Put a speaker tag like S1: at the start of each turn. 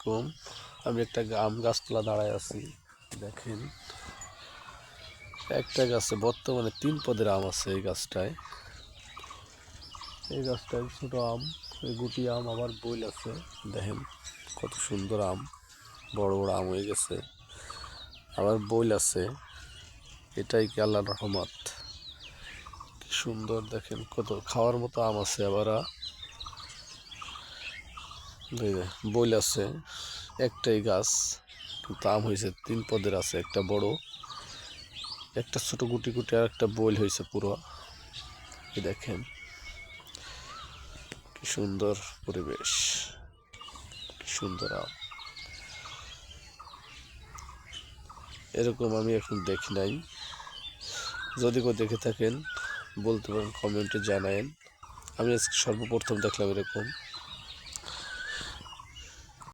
S1: আলাইকুম। আমি একটা আম গাছতলা দাঁড়ায় আছি। দেখেন, একটা গাছে বর্তমানে 3 পদের আম আছে। এই গাছটায় ছোট আম, গুটি আম, আবার বইল আছে। দেখেন কত সুন্দর আম, বড় বড় আম হয়ে গেছে, আবার বইল আছে। এটাই কি আল্লাহর রহমত। কি সুন্দর, দেখেন কত খাওয়ার মতো আম আছে। আবার বইল আছে। একটাই গাছ, কিন্তু আম হয়েছে 3 পদের আছে। একটা বড়, একটা ছোট গুটি গুটি, আর একটা বইল হয়েছে পুরো। দেখেন কি সুন্দর পরিবেশ, কি সুন্দর আম। এরকম আমি এখন দেখি নাই। যদি কেউ দেখে থাকেন বলতে পারেন, কমেন্টে জানায়েন। আমি আজকে সর্বপ্রথম দেখলাম এরকম।